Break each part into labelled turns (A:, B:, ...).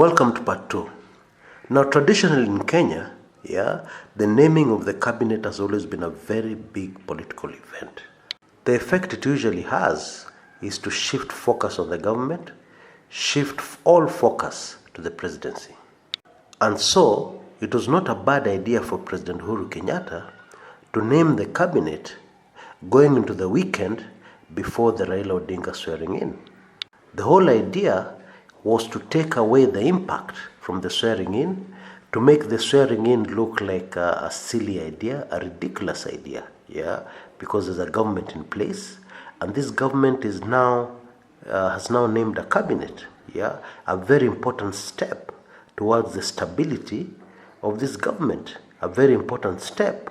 A: Welcome to part 2. Now, traditionally in Kenya, the naming of the cabinet has always been a very big political event. The effect it usually has is to shift focus on the government, shift all focus to the presidency. And so, it was not a bad idea for President Uhuru Kenyatta to name the cabinet going into the weekend before the Raila Odinga swearing in. The whole idea was to take away the impact from the swearing in, to make the swearing in look like a silly idea, a ridiculous idea, because there's a government in place, and this government is now has now named a cabinet, a very important step towards the stability of this government, a very important step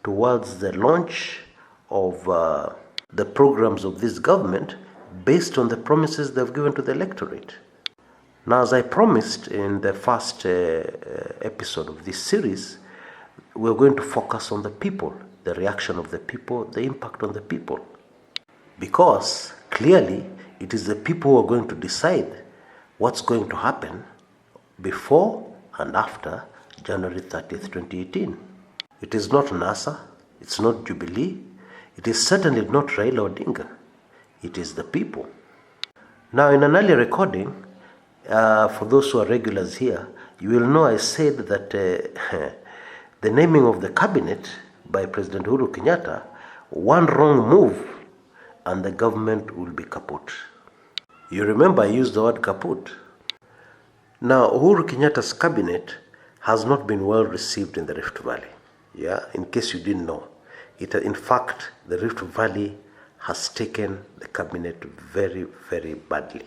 A: towards the launch of the programs of this government based on the promises they've given to the electorate. Now, as I promised in the first episode of this series, we're going to focus on the people, the reaction of the people, the impact on the people. Because clearly, it is the people who are going to decide what's going to happen before and after January 30th, 2018. It is not NASA, it's not Jubilee, it is certainly not Raila Odinga. It is the people. Now, in an earlier recording, for those who are regulars here, you will know I said that the naming of the cabinet by President Uhuru Kenyatta, one wrong move and the government will be kaput. You remember I used the word kaput. Now, Uhuru Kenyatta's cabinet has not been well received in the Rift Valley. In case you didn't know. In fact, the Rift Valley has taken the cabinet very, very badly.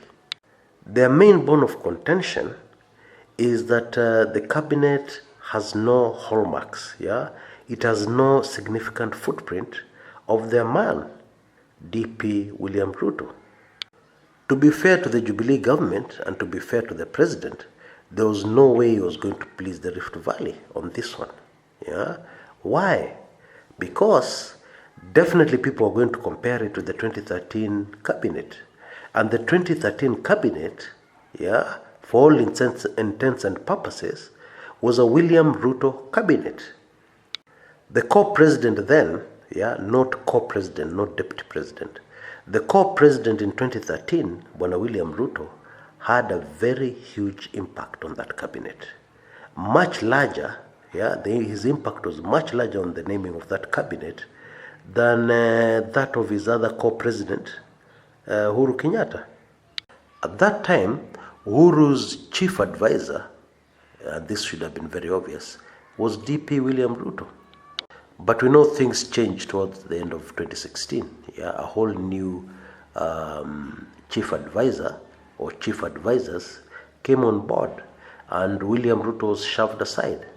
A: Their main bone of contention is that the cabinet has no hallmarks, It has no significant footprint of their man, DP William Ruto. To be fair to the Jubilee government and to be fair to the president, there was no way he was going to please the Rift Valley on this one, Why? Because definitely people are going to compare it to the 2013 cabinet. And the 2013 cabinet, for all intents and purposes, was a William Ruto cabinet. The co-president then, not co-president, not deputy president. The co-president in 2013, William Ruto, had a very huge impact on that cabinet. Much larger, his impact was much larger on the naming of that cabinet than that of his other co-president, Uhuru Kenyatta. At that time, Uhuru's chief advisor, this should have been very obvious, was DP William Ruto. But we know things changed towards the end of 2016. A whole new chief advisor or chief advisors came on board and William Ruto was shoved aside.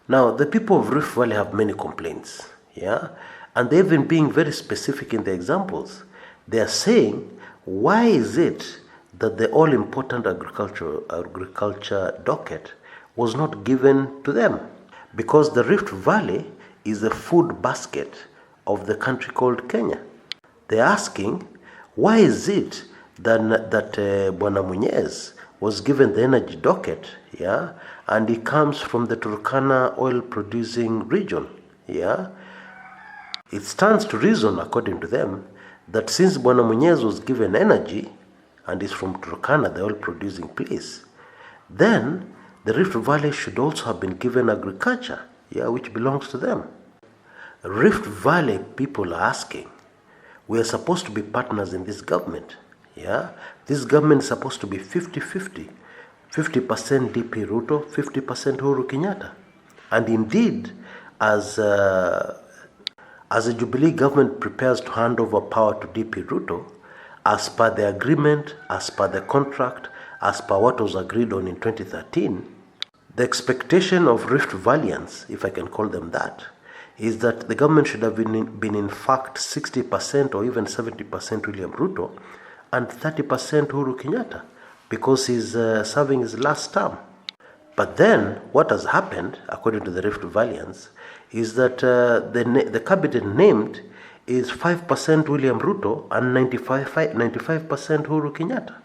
A: Now, the people of Rift Valley have many complaints, and they've been being very specific in the examples. They are saying, why is it that the all-important agriculture docket was not given to them? Because the Rift Valley is the food basket of the country called Kenya. They're asking, why is it that Bwana Munyez was given the energy docket, and he comes from the Turkana oil-producing region, It stands to reason, according to them, that since Bwana Munyez was given energy and is from Turkana, the oil-producing place, then the Rift Valley should also have been given agriculture, which belongs to them. Rift Valley people are asking, we are supposed to be partners in this government, This government is supposed to be 50-50, 50% DP Ruto, 50% Uhuru Kenyatta. And indeed, as a Jubilee government prepares to hand over power to DP Ruto, as per the agreement, as per the contract, as per what was agreed on in 2013, the expectation of Rift Valleyans, if I can call them that, is that the government should have been in fact 60% or even 70% William Ruto and 30% Uhuru Kenyatta, because he's serving his last term. But then, what has happened, according to the Rift Valleyans, is that the cabinet named is 5% William Ruto and 95% Uhuru Kenyatta.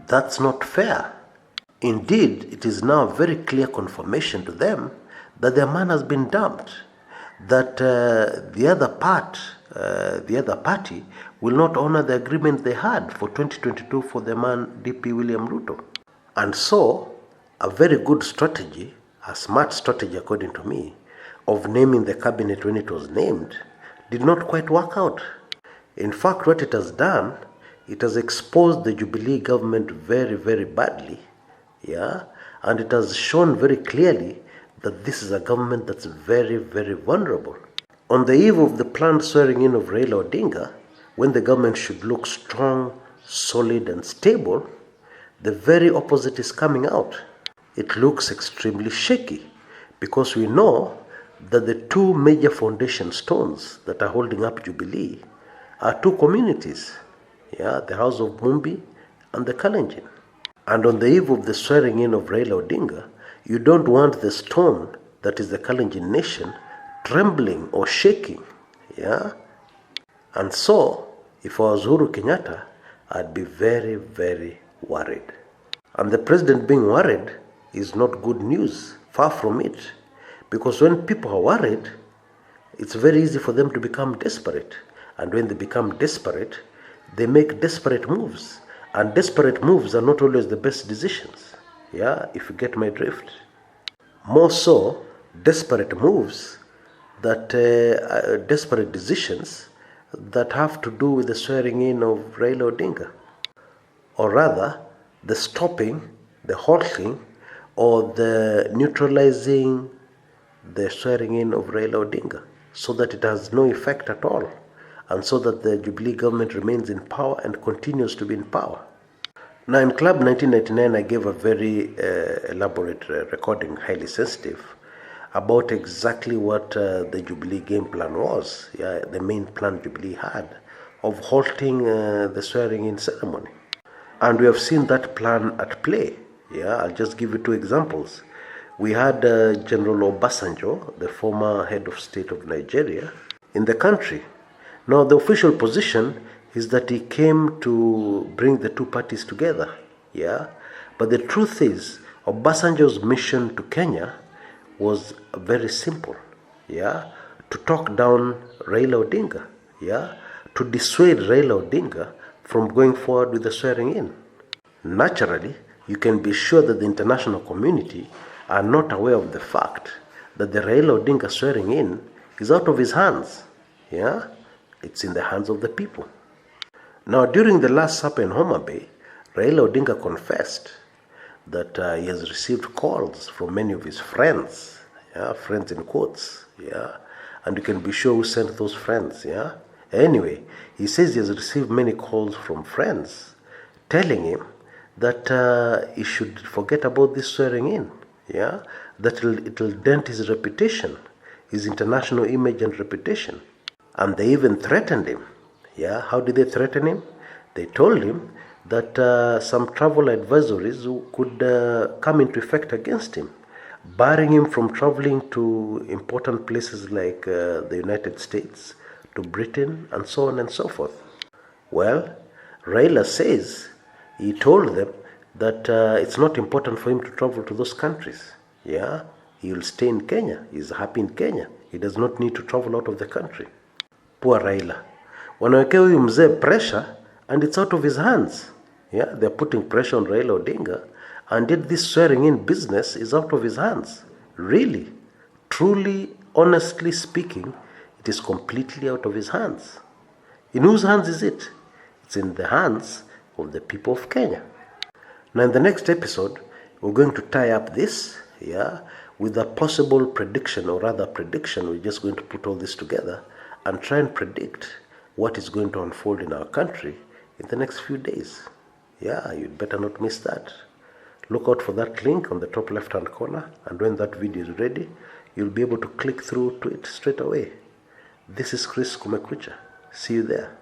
A: That's not fair. Indeed, it is now a very clear confirmation to them that their man has been dumped, that the other party will not honor the agreement they had for 2022 for the man DP William Ruto. And so, a very good strategy, a smart strategy according to me, of naming the cabinet when it was named, did not quite work out. In fact, what it has done, it has exposed the Jubilee government very, very badly, and it has shown very clearly that this is a government that's very, very vulnerable. On the eve of the planned swearing in of Raila Odinga, when the government should look strong, solid, and stable, the very opposite is coming out. It looks extremely shaky because we know that the two major foundation stones that are holding up Jubilee are two communities, the House of Mumbi and the Kalenjin. And on the eve of the swearing in of Raila Odinga, you don't want the stone that is the Kalenjin nation trembling or shaking, And so, if I was Uhuru Kenyatta, I'd be very, very worried. And the president being worried is not good news, far from it. Because when people are worried, it's very easy for them to become desperate. And when they become desperate, they make desperate moves. And desperate moves are not always the best decisions. If you get my drift. More so, desperate moves desperate decisions that have to do with the swearing in of Raila Odinga. Or rather, the stopping, the halting, or the neutralizing the swearing in of Raila Odinga, so that it has no effect at all, and so that the Jubilee government remains in power and continues to be in power. Now, in Club 1999, I gave a very elaborate recording, highly sensitive, about exactly what the Jubilee game plan was, the main plan Jubilee had, of halting the swearing-in ceremony. And we have seen that plan at play. I'll just give you two examples. We had General Obasanjo, the former head of state of Nigeria, in the country. Now, the official position is that he came to bring the two parties together, But the truth is, Obasanjo's mission to Kenya was very simple, To talk down Raila Odinga, To dissuade Raila Odinga from going forward with the swearing in. Naturally, you can be sure that the international community are not aware of the fact that the Raila Odinga swearing in is out of his hands, It's in the hands of the people. Now, during the Last Supper in Homa Bay, Raila Odinga confessed that he has received calls from many of his friends, friends in quotes, and you can be sure who sent those friends, Anyway, he says he has received many calls from friends telling him that he should forget about this swearing in, that it'll dent his reputation, his international image and reputation. And they even threatened him. How did they threaten him? They told him that some travel advisories could come into effect against him, barring him from traveling to important places like the United States, to Britain, and so on and so forth. Well, Raila says he told them that it's not important for him to travel to those countries. He will stay in Kenya. He's happy in Kenya. He does not need to travel out of the country. Poor Raila. Wanawekea huyu mzee pressure, and it's out of his hands. They're putting pressure on Raila Odinga, and yet this swearing in business is out of his hands. Really, truly, honestly speaking, it is completely out of his hands. In whose hands is it? It's in the hands of the people of Kenya. Now, in the next episode, we're going to tie up this, with a possible prediction, or rather prediction. We're just going to put all this together and try and predict what is going to unfold in our country in the next few days. You'd better not miss that. Look out for that link on the top left-hand corner, and when that video is ready, you'll be able to click through to it straight away. This is Chris Kumekucha. See you there.